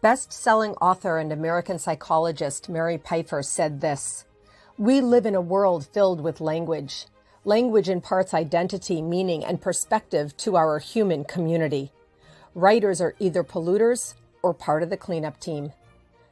Best-selling author and American psychologist Mary Pfeiffer said this: "We live in a world filled with language. Language imparts identity, meaning, and perspective to our human community. Writers are either polluters or part of the cleanup team.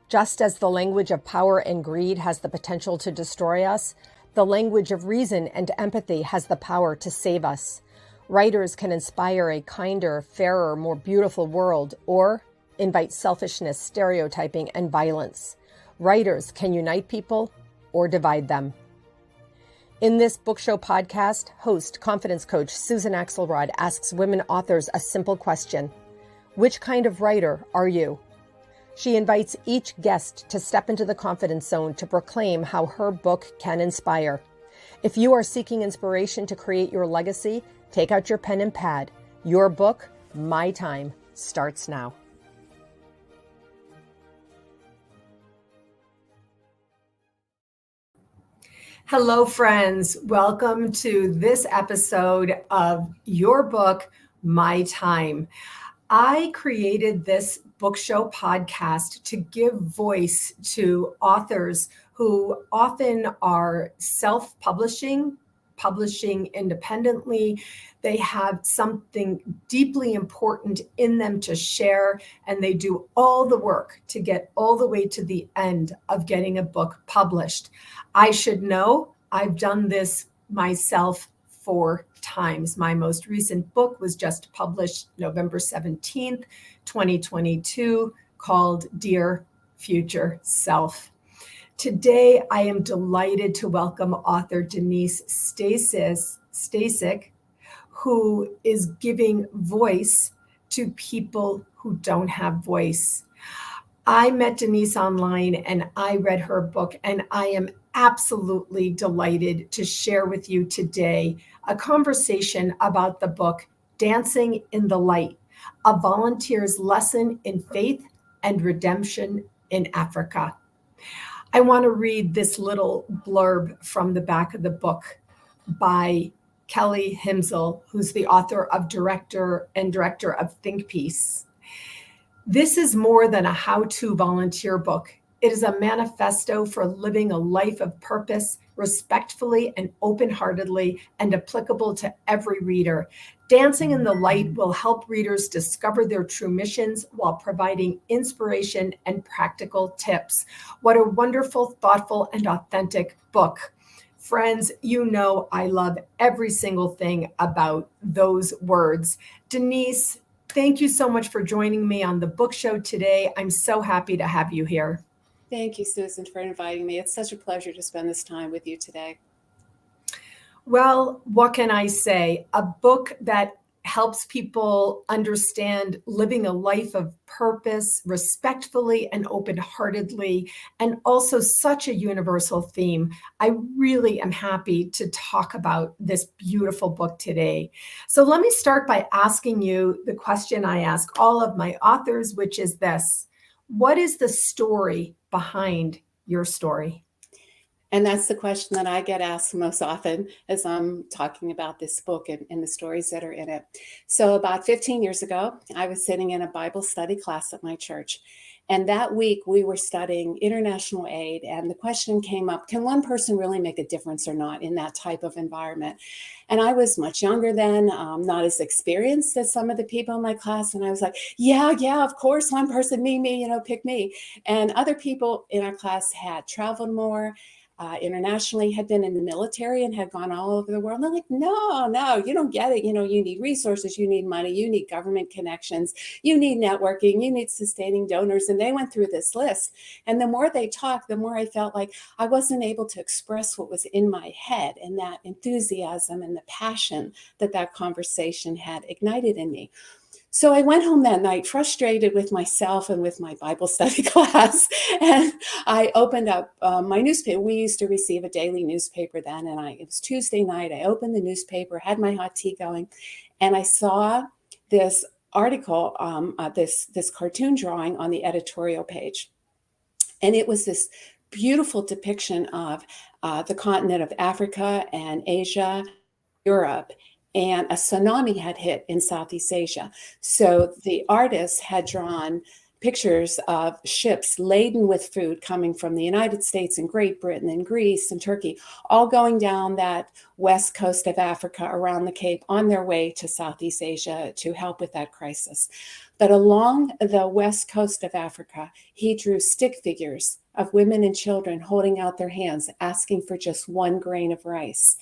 Just as the language of power and greed has the potential to destroy us, the language of reason and empathy has the power to save us. Writers can inspire a kinder, fairer, more beautiful world, or invite selfishness, stereotyping, and violence. Writers can unite people or divide them." In this book show podcast, host, confidence coach Susan Axelrod asks women authors a simple question: which kind of writer are you? She invites each guest to step into the confidence zone to proclaim how her book can inspire. If you are seeking inspiration to create your legacy, take out your pen and pad. Your book, My Time, starts now. Hello, friends. Welcome to this episode of your book, My Time. I created this book show podcast to give voice to authors who often are self-publishing, publishing independently. They have something deeply important in them to share, and they do all the work to get all the way to the end of getting a book published. I should know, I've done this myself 4 times. My most recent book was just published November 17th, 2022, called Dear Future Self. Today, I am delighted to welcome author Denise Stasik, who is giving voice to people who don't have voice. I met Denise online and I read her book, and I am absolutely delighted to share with you today a conversation about the book, Dancing in the Light, a volunteer's lesson in faith and redemption in Africa. I want to read this little blurb from the back of the book by Kelly Himsel, who's the author of director of Think Peace. This is more than a how-to volunteer book. It is a manifesto for living a life of purpose, respectfully and open-heartedly, and applicable to every reader. Dancing in the Light will help readers discover their true missions while providing inspiration and practical tips. What a wonderful, thoughtful, and authentic book. Friends, you know I love every single thing about those words. Denise, thank you so much for joining me on the book show today. I'm so happy to have you here. Thank you, Susan, for inviting me. It's such a pleasure to spend this time with you today. Well, what can I say? A book that helps people understand living a life of purpose respectfully and open-heartedly, and also such a universal theme. I really am happy to talk about this beautiful book today. So let me start by asking you the question I ask all of my authors, which is this: what is the story behind your story? And that's the question that I get asked most often as I'm talking about this book and the stories that are in it. So about 15 years ago, I was sitting in a Bible study class at my church. And that week we were studying international aid. And the question came up, can one person really make a difference or not in that type of environment? And I was much younger then, not as experienced as some of the people in my class. And I was like, yeah, of course, one person, me, pick me. And other people in our class had traveled more, internationally, had been in the military and had gone all over the world. And I'm like, no, you don't get it. You need resources, you need money, you need government connections, you need networking, you need sustaining donors. And they went through this list. And the more they talked, the more I felt like I wasn't able to express what was in my head, and that enthusiasm and the passion that conversation had ignited in me. So I went home that night frustrated with myself and with my Bible study class. And I opened up my newspaper. We used to receive a daily newspaper then. And it was Tuesday night. I opened the newspaper, had my hot tea going, and I saw this article, this cartoon drawing on the editorial page. And it was this beautiful depiction of the continent of Africa and Asia, Europe. And a tsunami had hit in Southeast Asia. So the artist had drawn pictures of ships laden with food coming from the United States and Great Britain and Greece and Turkey, all going down that west coast of Africa around the Cape on their way to Southeast Asia to help with that crisis. But along the west coast of Africa, he drew stick figures of women and children holding out their hands, asking for just 1 grain of rice.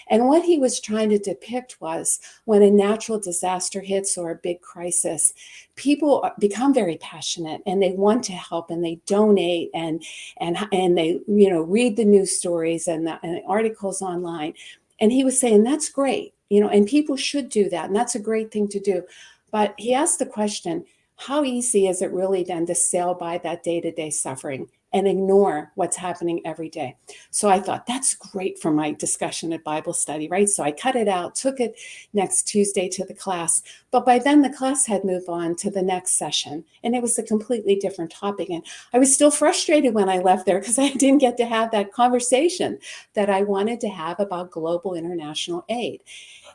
And what he was trying to depict was when a natural disaster hits or a big crisis, people become very passionate and they want to help and they donate and they read the news stories and the articles online. And he was saying that's great, and people should do that, and that's a great thing to do. But he asked the question, how easy is it really then to sail by that day-to-day suffering and ignore what's happening every day? So I thought that's great for my discussion at Bible study, right? So I cut it out, took it next Tuesday to the class. But by then the class had moved on to the next session, and it was a completely different topic. And I was still frustrated when I left there because I didn't get to have that conversation that I wanted to have about global international aid.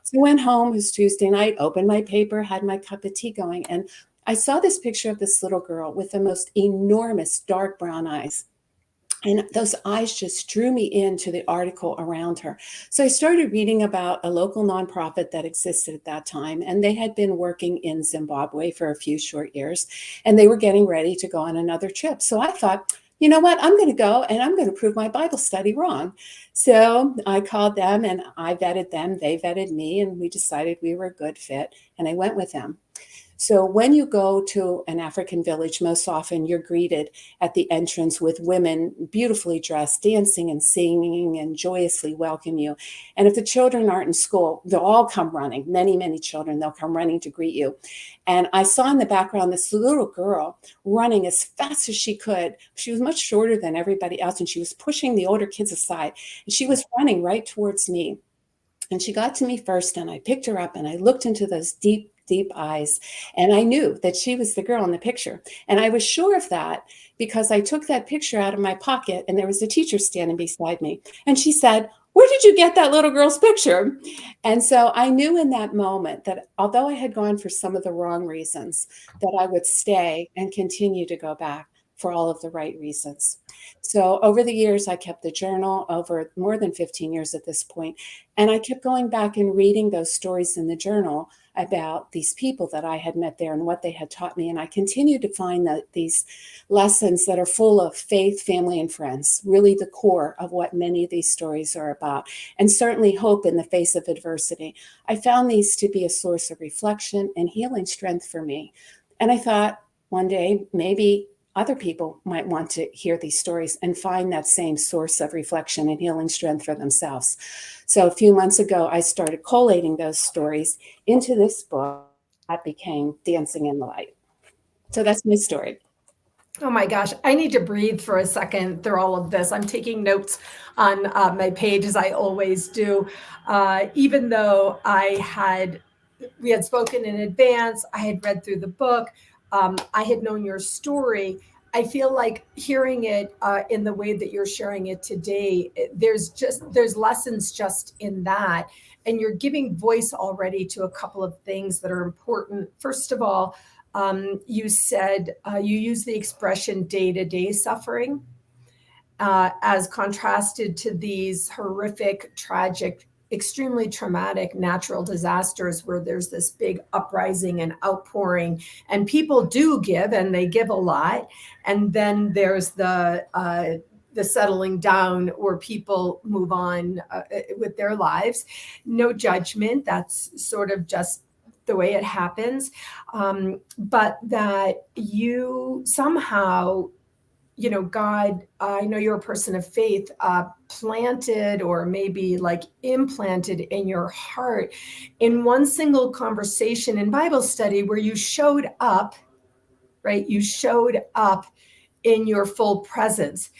So I went home, it was Tuesday night, opened my paper, had my cup of tea going, and I saw this picture of this little girl with the most enormous dark brown eyes. And those eyes just drew me into the article around her. So I started reading about a local nonprofit that existed at that time, and they had been working in Zimbabwe for a few short years, and they were getting ready to go on another trip. So I thought, you know what, I'm going to go and I'm going to prove my Bible study wrong. So I called them and I vetted them, they vetted me, and we decided we were a good fit, and I went with them. So when you go to an African village, most often you're greeted at the entrance with women beautifully dressed, dancing and singing and joyously welcome you. And if the children aren't in school, they'll all come running, many, many children, they'll come running to greet you. And I saw in the background this little girl running as fast as she could. She was much shorter than everybody else, and she was pushing the older kids aside. And she was running right towards me. And she got to me first, and I picked her up and I looked into those deep, deep eyes. And I knew that she was the girl in the picture. And I was sure of that because I took that picture out of my pocket and there was a teacher standing beside me. And she said, "Where did you get that little girl's picture?" And so I knew in that moment that although I had gone for some of the wrong reasons, that I would stay and continue to go back for all of the right reasons. So over the years, I kept the journal over more than 15 years at this point, and I kept going back and reading those stories in the journal about these people that I had met there and what they had taught me. And I continue to find that these lessons that are full of faith, family, and friends, really the core of what many of these stories are about, and certainly hope in the face of adversity. I found these to be a source of reflection and healing strength for me. And I thought one day maybe other people might want to hear these stories and find that same source of reflection and healing strength for themselves. So a few months ago, I started collating those stories into this book that became Dancing in the Light. So that's my story. Oh my gosh, I need to breathe for a second through all of this. I'm taking notes on my page as I always do. Even though we had spoken in advance, I had read through the book, I had known your story. I feel like hearing it in the way that you're sharing it today, there's lessons just in that. And you're giving voice already to a couple of things that are important. First of all, you said you use the expression day-to-day suffering as contrasted to these horrific, tragic, extremely traumatic natural disasters where there's this big uprising and outpouring, and people do give, and they give a lot. And then there's the settling down where people move on with their lives. No judgment. That's sort of just the way it happens. But that you somehow, God, I know you're a person of faith, planted or maybe like implanted in your heart in one single conversation in Bible study where you showed up, right? You showed up in your full presence.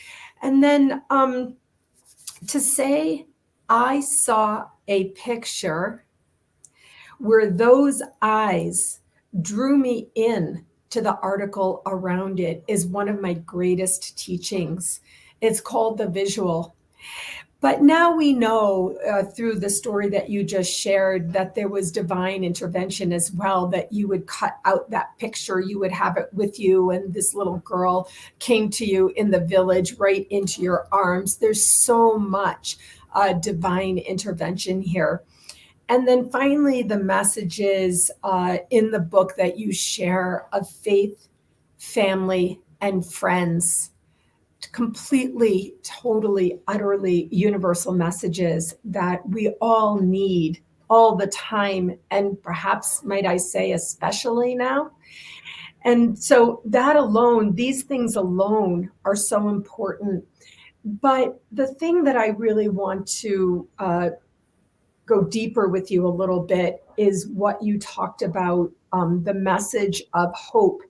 And then to say, I saw a picture where those eyes drew me in to the article around it is one of my greatest teachings. It's called the visual. But now we know through the story that you just shared that there was divine intervention as well, that you would cut out that picture, you would have it with you, and this little girl came to you in the village right into your arms. There's so much divine intervention here. And then finally, the messages in the book that you share of faith, family, and friends. Completely, totally, utterly universal messages that we all need all the time. And perhaps, might I say, especially now. And so that alone, these things alone are so important. But the thing that I really want to go deeper with you a little bit is what you talked about, the message of hope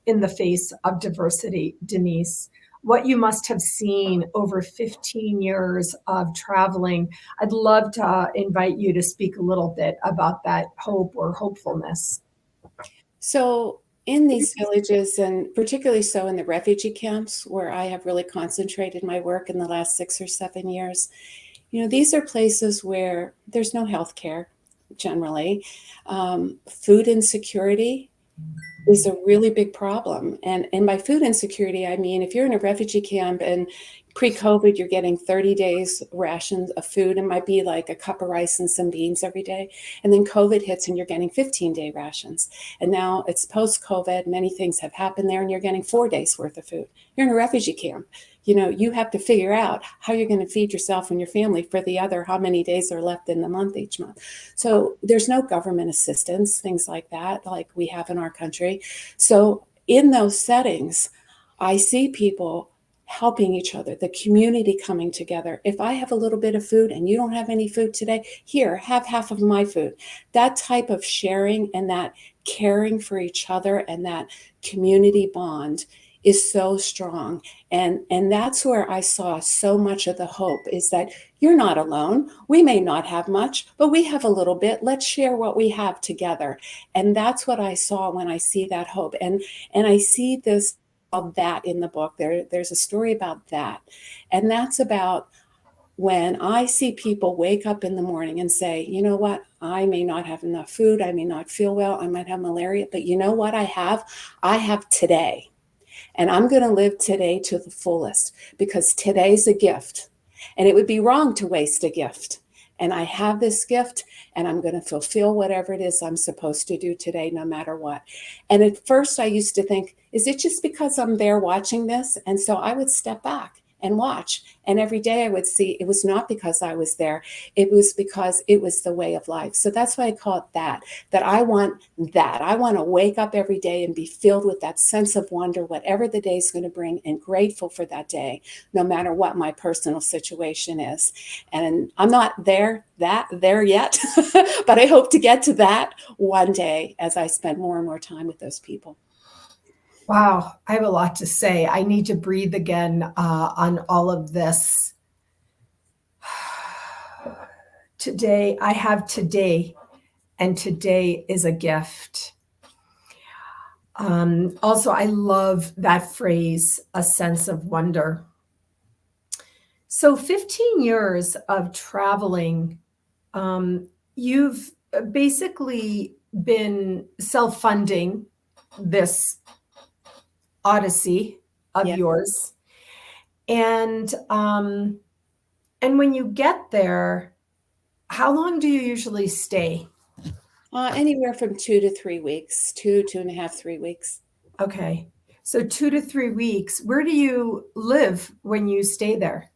in the face of diversity, Denise. What you must have seen over 15 years of traveling. I'd love to invite you to speak a little bit about that hope or hopefulness. So in these villages, and particularly so in the refugee camps where I have really concentrated my work in the last 6 or 7 years, these are places where there's no health care generally. Food insecurity is a really big problem. And by food insecurity, I mean, if you're in a refugee camp and pre-COVID, you're getting 30 days rations of food. It might be like a cup of rice and some beans every day. And then COVID hits and you're getting 15-day rations. And now it's post-COVID, many things have happened there and you're getting 4 days worth of food. You're in a refugee camp. You have to figure out how you're going to feed yourself and your family for the other, how many days are left in the month each month. So there's no government assistance, things like that, like we have in our country. So in those settings, I see people helping each other, the community coming together. If I have a little bit of food and you don't have any food today, here, have half of my food. That type of sharing and that caring for each other and that community bond is so strong. And that's where I saw so much of the hope, is that you're not alone. We may not have much, but we have a little bit. Let's share what we have together. And that's what I saw when I see that hope. And I see this of that in the book. There's a story about that. And that's about when I see people wake up in the morning and say, you know what, I may not have enough food. I may not feel well. I might have malaria, but you know what I have? I have today. And I'm going to live today to the fullest, because today's a gift and it would be wrong to waste a gift. And I have this gift and I'm going to fulfill whatever it is I'm supposed to do today, no matter what. And at first I used to think, is it just because I'm there watching this? And so I would step back and watch. And every day I would see it was not because I was there. It was because it was the way of life. So that's why I call it that I want that. I want to wake up every day and be filled with that sense of wonder, whatever the day is going to bring, and grateful for that day, no matter what my personal situation is. And I'm not there yet, but I hope to get to that one day as I spend more and more time with those people. Wow, I have a lot to say. I need to breathe again on all of this. Today, I have today, and today is a gift. Also, I love that phrase, a sense of wonder. So 15 years of traveling, you've basically been self-funding this odyssey of yours. And when you get there, how long do you usually stay? Anywhere from 2 to 3 weeks, 2.5, 3 weeks. Okay. So 2 to 3 weeks. Where do you live when you stay there?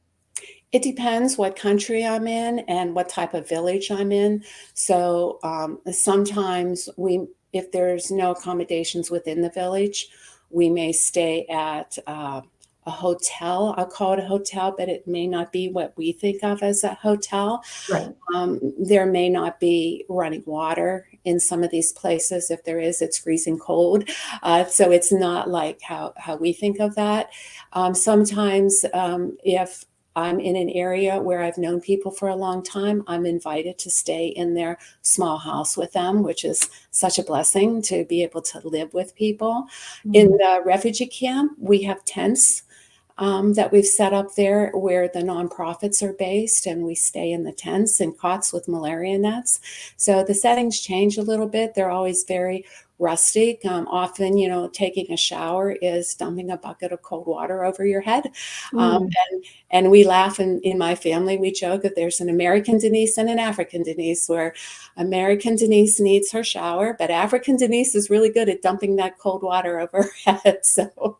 It depends what country I'm in and what type of village I'm in. So sometimes if there's no accommodations within the village, we may stay at a hotel. I'll call it a hotel, but it may not be what we think of as a hotel. Right. There may not be running water in some of these places. If there is, it's freezing cold. So it's not like how we think of that. Sometimes if I'm in an area where I've known people for a long time, I'm invited to stay in their small house with them, which is such a blessing to be able to live with people. Mm-hmm. In the refugee camp, we have tents. that we've set up there where the nonprofits are based, and we stay in the tents and cots with malaria nets. So the settings change a little bit. They're always very rustic. Often, taking a shower is dumping a bucket of cold water over your head. And we laugh in my family. We joke that there's an American Denise and an African Denise, where American Denise needs her shower, but African Denise is really good at dumping that cold water over her head. So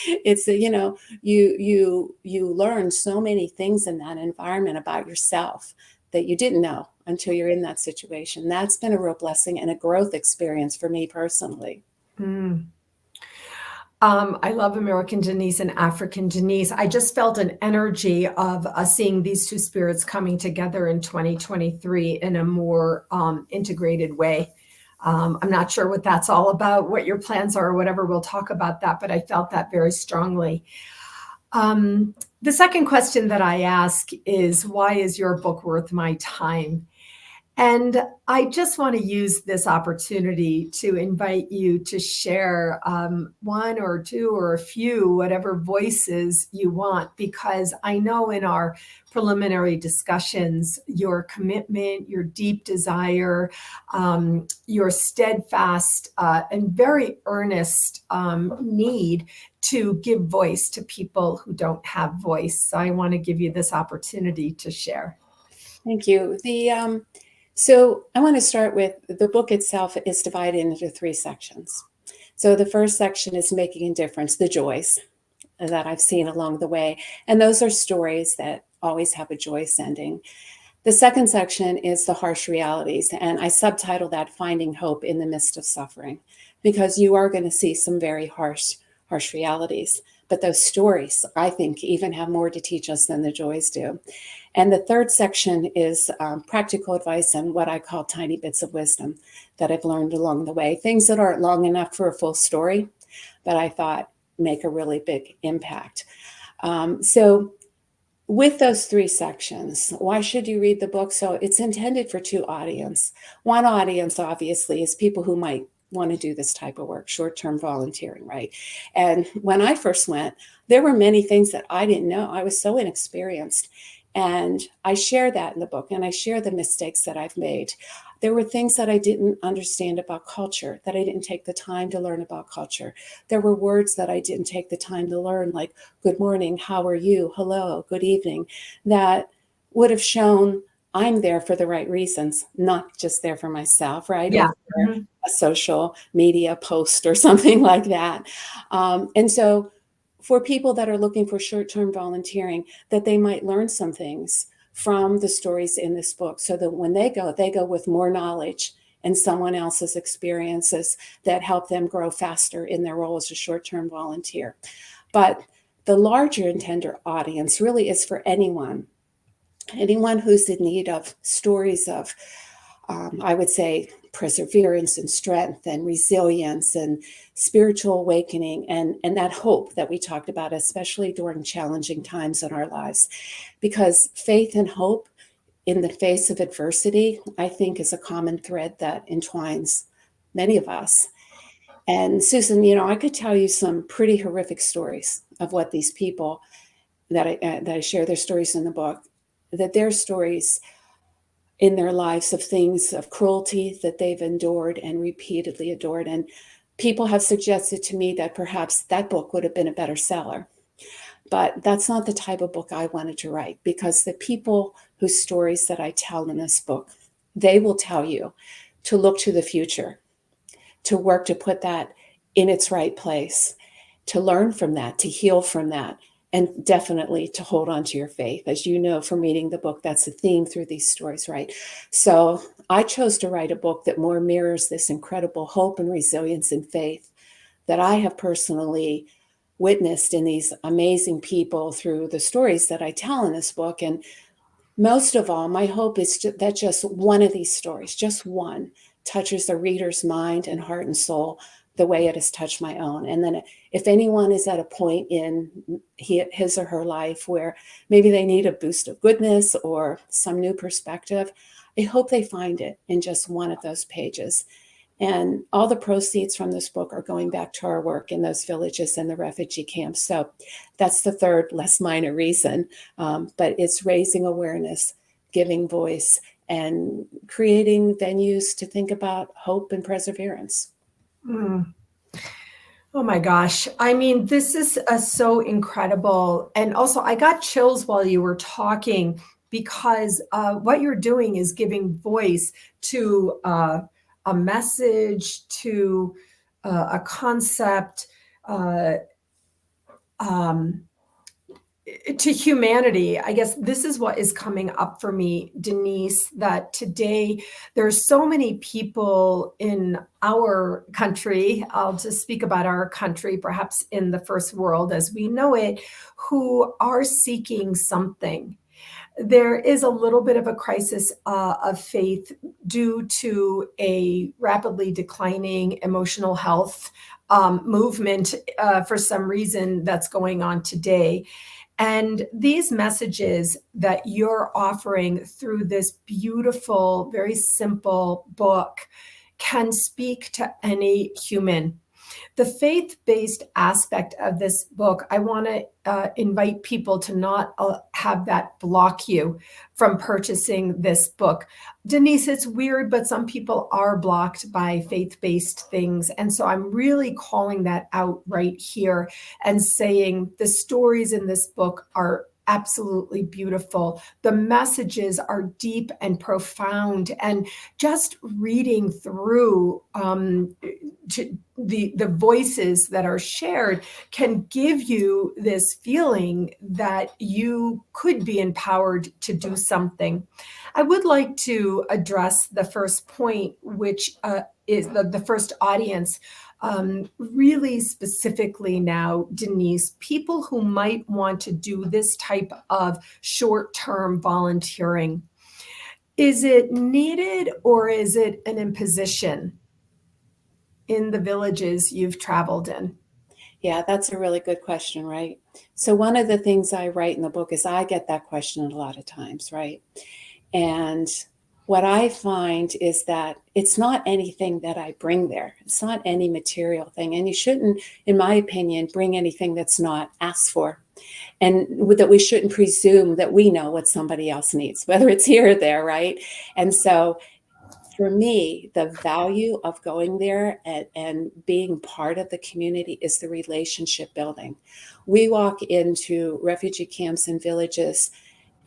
it's, you learn so many things in that environment about yourself that you didn't know until you're in that situation. That's been a real blessing and a growth experience for me personally. I love American Denise and African Denise. I just felt an energy of seeing these two spirits coming together in 2023 in a more integrated way. I'm not sure what that's all about, what your plans are or whatever. We'll talk about that, but I felt that very strongly. The second question that I ask is, why is your book worth my time? And I just want to use this opportunity to invite you to share one or two or a few, whatever voices you want, because I know in our preliminary discussions, your commitment, your deep desire, your steadfast and very earnest need to give voice to people who don't have voice. So I want to give you this opportunity to share. Thank you. So I want to start with the book itself is divided into 3 sections. So the first section is making a difference, the joys that I've seen along the way. And those are stories that always have a joyous ending. The second section is the harsh realities. And I subtitle that Finding Hope in the Midst of Suffering, because you are going to see some very harsh realities. But those stories, I think, even have more to teach us than the joys do. And the third section is practical advice and what I call tiny bits of wisdom that I've learned along the way. Things that aren't long enough for a full story, but I thought make a really big impact. So with those 3 sections, why should you read the book? So it's intended for 2 audiences. One audience, obviously, is people who might want to do this type of work, short-term volunteering, right? And when I first went, there were many things that I didn't know. I was so inexperienced. And I share that in the book, and I share the mistakes that I've made. There were things that I didn't understand about culture, that I didn't take the time to learn about culture. There were words that I didn't take the time to learn, like good morning, how are you, hello, good evening, that would have shown I'm there for the right reasons, not just there for myself, right? Yeah. Or for a social media post or something like that. And so for people that are looking for short-term volunteering, that they might learn some things from the stories in this book, so that when they go with more knowledge and someone else's experiences that help them grow faster in their role as a short-term volunteer. But the larger intended audience really is for anyone who's in need of stories of, I would say, perseverance and strength and resilience and spiritual awakening and that hope that we talked about, especially during challenging times in our lives. Because faith and hope in the face of adversity, I think, is a common thread that entwines many of us. And Susan, I could tell you some pretty horrific stories of what these people that I share their stories in the book, that their stories in their lives of things of cruelty that they've endured and repeatedly endured. And people have suggested to me that perhaps that book would have been a better seller. But that's not the type of book I wanted to write, because the people whose stories that I tell in this book, they will tell you to look to the future, to work to put that in its right place, to learn from that, to heal from that, and definitely to hold on to your faith. As you know from reading the book, that's a theme through these stories, right? So I chose to write a book that more mirrors this incredible hope and resilience and faith that I have personally witnessed in these amazing people through the stories that I tell in this book. And most of all, my hope is that just one of these stories, just one, touches the reader's mind and heart and soul the way it has touched my own. And then if anyone is at a point in his or her life where maybe they need a boost of goodness or some new perspective, I hope they find it in just one of those pages. And all the proceeds from this book are going back to our work in those villages and the refugee camps. So that's the third, less minor reason. But it's raising awareness, giving voice, and creating venues to think about hope and perseverance. Mm. Oh my gosh. I mean, this is so incredible. And also, I got chills while you were talking because what you're doing is giving voice to a message, to a concept, uh, um, to humanity. I guess this is what is coming up for me, Denise, that today there's so many people in our country, I'll just speak about our country, perhaps in the first world as we know it, who are seeking something. There is a little bit of a crisis of faith due to a rapidly declining emotional health movement for some reason that's going on today. And these messages that you're offering through this beautiful, very simple book can speak to any human. The faith-based aspect of this book, I want to invite people to not have that block you from purchasing this book. Denise, it's weird, but some people are blocked by faith-based things. And so I'm really calling that out right here and saying the stories in this book are absolutely beautiful. The messages are deep and profound, and just reading through the voices that are shared can give you this feeling that you could be empowered to do something. I would like to address the first point, which is the first audience. Really specifically now, Denise, people who might want to do this type of short-term volunteering. Is it needed or is it an imposition in the villages you've traveled in? Yeah, that's a really good question, right? So one of the things I write in the book is I get that question a lot of times, right? And what I find is that it's not anything that I bring there. It's not any material thing. And you shouldn't, in my opinion, bring anything that's not asked for. And that we shouldn't presume that we know what somebody else needs, whether it's here or there, right? And so for me, the value of going there and being part of the community is the relationship building. We walk into refugee camps and villages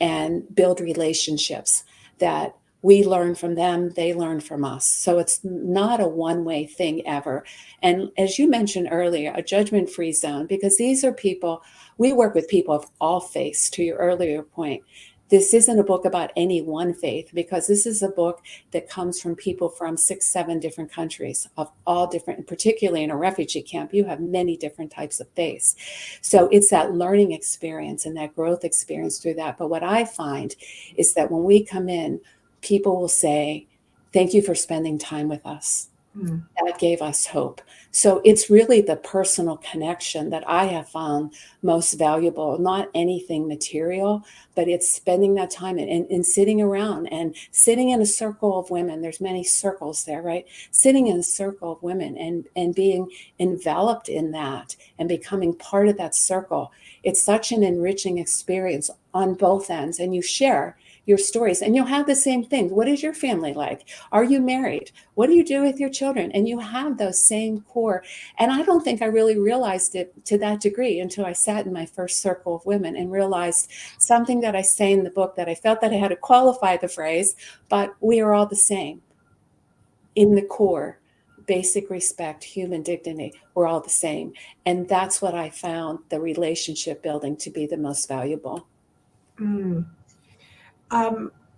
and build relationships that we learn from them, they learn from us. So it's not a one-way thing ever. And as you mentioned earlier, a judgment-free zone, because these are people, we work with people of all faiths, to your earlier point. This isn't a book about any one faith, because this is a book that comes from people from 6, 7 different countries of all different, particularly in a refugee camp, you have many different types of faiths. So it's that learning experience and that growth experience through that. But what I find is that when we come in, people will say, thank you for spending time with us. That gave us hope. So it's really the personal connection that I have found most valuable, not anything material, but it's spending that time and sitting around and sitting in a circle of women. There's many circles there, right? Sitting in a circle of women and being enveloped in that and becoming part of that circle. It's such an enriching experience on both ends. And you share your stories and you'll have the same thing. What is your family like? Are you married? What do you do with your children? And you have those same core. And I don't think I really realized it to that degree until I sat in my first circle of women and realized something that I say in the book, that I felt that I had to qualify the phrase, but we are all the same in the core. Basic respect, human dignity, we're all the same. And that's what I found the relationship building to be the most valuable. Mm.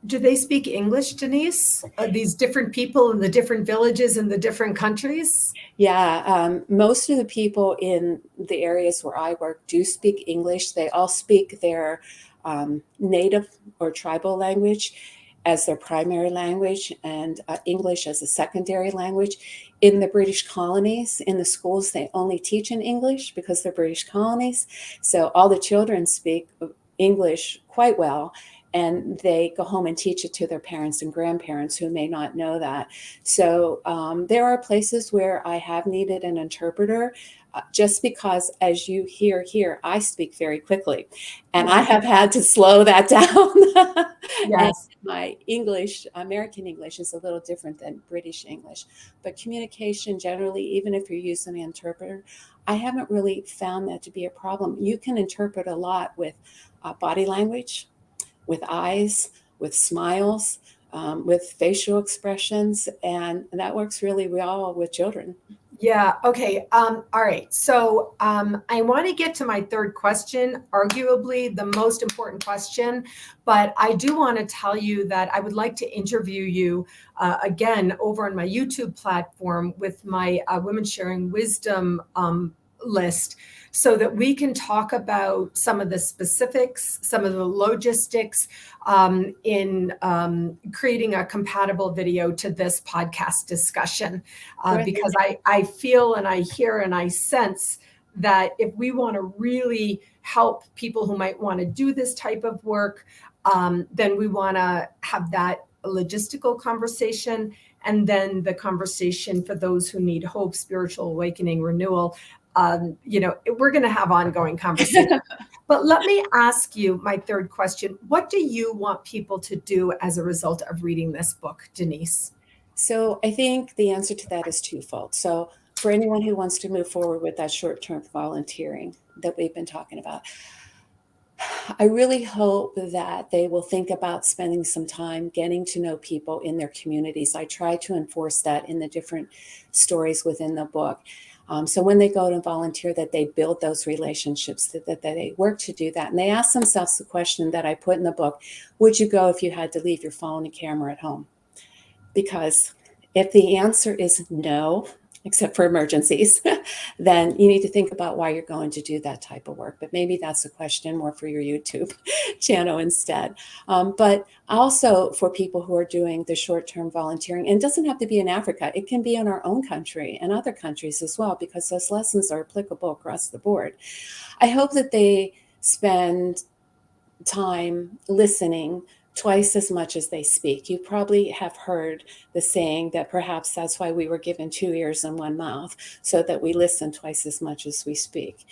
Do they speak English, Denise? These different people in the different villages in the different countries? Yeah, most of the people in the areas where I work do speak English. They all speak their native or tribal language as their primary language, and English as a secondary language. In the British colonies, in the schools, they only teach in English because they're British colonies. So all the children speak English quite well. and they go home and teach it to their parents and grandparents who may not know that. So there are places where I have needed an interpreter, just because, as you hear here, I speak very quickly, and I have had to slow that down. And Yes. my English, American English, is a little different than British English, but communication generally, even if you're using an interpreter, I haven't really found that to be a problem. You can interpret a lot with body language, with eyes, with smiles, with facial expressions, and that works really well with children. Yeah. Okay. All right. So I want to get to my third question, arguably the most important question, but I do want to tell you that I would like to interview you again over on my YouTube platform with my Women Sharing Wisdom list, so that we can talk about some of the specifics, some of the logistics in creating a compatible video to this podcast discussion. Because I feel and I hear and I sense that if we want to really help people who might want to do this type of work, then we want to have that logistical conversation, and then the conversation for those who need hope, spiritual awakening, renewal. We're going to have ongoing conversations. But let me ask you my third question. What do you want people to do as a result of reading this book, Denise? So I think the answer to that is twofold. So for anyone who wants to move forward with that short-term volunteering that we've been talking about, I really hope that they will think about spending some time getting to know people in their communities. I try to enforce that in the different stories within the book. So when they go to volunteer, that they build those relationships, that they work to do that. And they ask themselves the question that I put in the book: would you go if you had to leave your phone and camera at home? Because if the answer is no, except for emergencies, then you need to think about why you're going to do that type of work. But maybe that's a question more for your YouTube channel instead. But also for people who are doing the short-term volunteering, and it doesn't have to be in Africa, it can be in our own country and other countries as well, because those lessons are applicable across the board. I hope that they spend time listening twice as much as they speak. You probably have heard the saying that perhaps that's why we were given 2 ears and 1 mouth, so that we listen twice as much as we speak.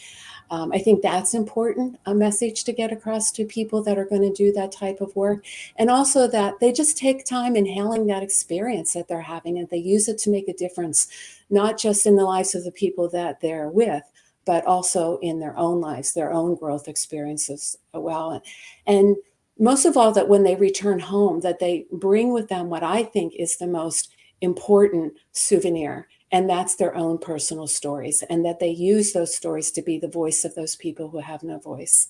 I think that's important, a message to get across to people that are going to do that type of work. And also that they just take time inhaling that experience that they're having, and they use it to make a difference, not just in the lives of the people that they're with, but also in their own lives, their own growth experiences as well. And most of all, that when they return home, that they bring with them what I think is the most important souvenir, and that's their own personal stories, and that they use those stories to be the voice of those people who have no voice.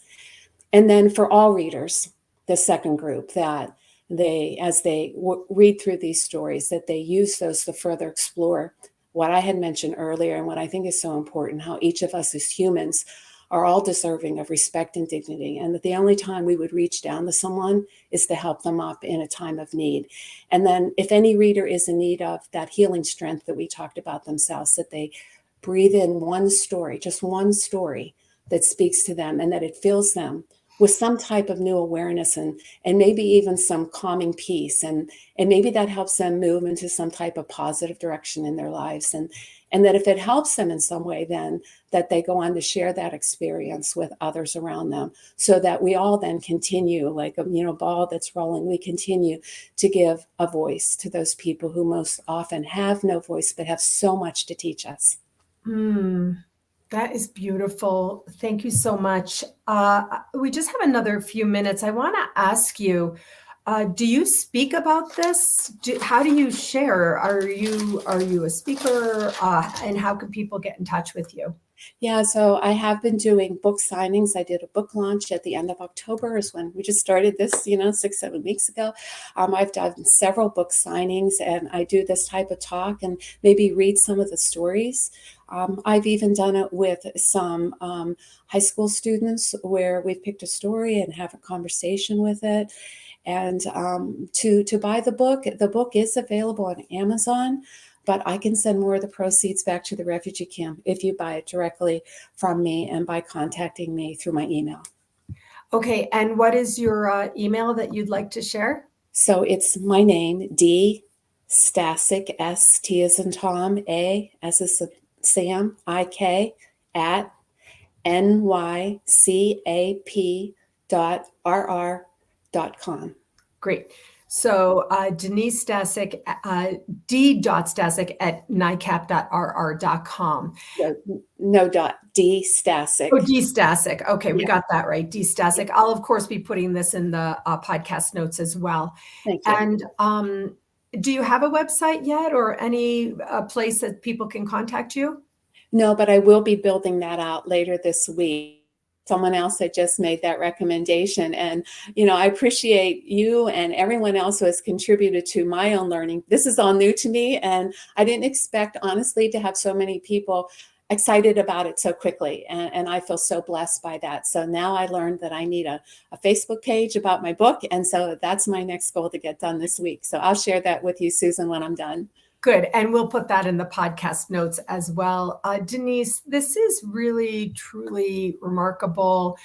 And then for all readers, the second group, that they, as they read through these stories, that they use those to further explore what I had mentioned earlier, and what I think is so important: how each of us as humans are all deserving of respect and dignity, and that the only time we would reach down to someone is to help them up in a time of need. And then if any reader is in need of that healing strength that we talked about themselves, that they breathe in one story, just one story that speaks to them, and that it fills them with some type of new awareness, and maybe even some calming peace. And maybe that helps them move into some type of positive direction in their lives. And that if it helps them in some way, then that they go on to share that experience with others around them, so that we all then continue, like a ball that's rolling, we continue to give a voice to those people who most often have no voice, but have so much to teach us. That is beautiful. Thank you so much. We just have another few minutes. I want to ask you, do you speak about this? How do you share? Are you a speaker? And how can people get in touch with you? Yeah, so I have been doing book signings. I did a book launch at the end of October, is when we just started this, 6-7 weeks ago. I've done several book signings, and I do this type of talk and maybe read some of the stories. I've even done it with some high school students, where we've picked a story and have a conversation with it. And to buy the book is available on Amazon, but I can send more of the proceeds back to the refugee camp if you buy it directly from me and by contacting me through my email. Okay, and what is your email that you'd like to share? So it's my name, dstasik, S-T as in Tom, A as in Sam, I-K, at nycap.rr.com. Great. So Denise Stasik, d.stasik at nycap.rr.com. No dot, dstasik. Oh, dstasik. Okay, we Yeah. got that right. Dstasik. I'll, of course, be putting this in the podcast notes as well. Thank you. And do you have a website yet, or any place that people can contact you? No, but I will be building that out later this week. Someone else had just made that recommendation. And, I appreciate you and everyone else who has contributed to my own learning. This is all new to me, and I didn't expect, honestly, to have so many people excited about it so quickly. And I feel so blessed by that. So now I learned that I need a Facebook page about my book. And so that's my next goal to get done this week. So I'll share that with you, Susan, when I'm done. Good. And we'll put that in the podcast notes as well. Denise, this is really, truly remarkable.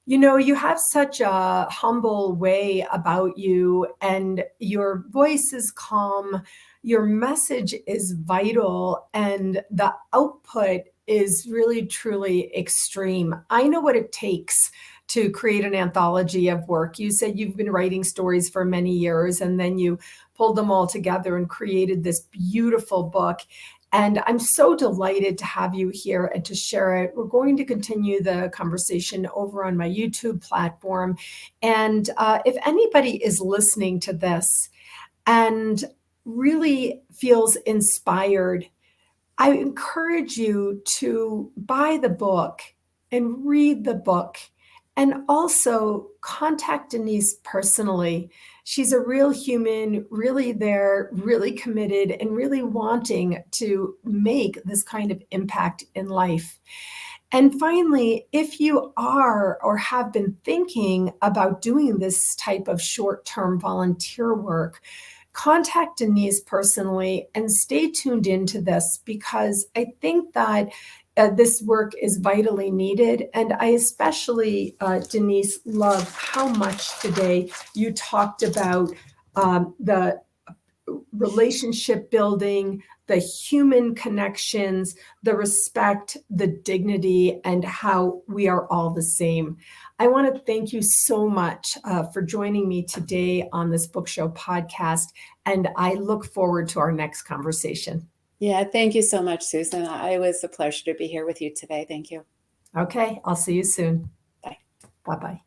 You have such a humble way about you, and your voice is calm. Your message is vital, and the output is really, truly extreme. I know what it takes to create an anthology of work. You said you've been writing stories for many years, and then you pulled them all together and created this beautiful book. And I'm so delighted to have you here and to share it. We're going to continue the conversation over on my YouTube platform. And if anybody is listening to this and really feels inspired, I encourage you to buy the book and read the book, and also contact Denise personally. She's a real human, really there, really committed, and really wanting to make this kind of impact in life. And finally, if you are or have been thinking about doing this type of short-term volunteer work, contact Denise personally and stay tuned into this, because I think that this work is vitally needed. And I especially, Denise, love how much today you talked about the relationship building, the human connections, the respect, the dignity, and how we are all the same. I want to thank you so much for joining me today on this Book Show podcast, and I look forward to our next conversation. Yeah, thank you so much, Susan. It was a pleasure to be here with you today. Thank you. Okay, I'll see you soon. Bye. Bye-bye.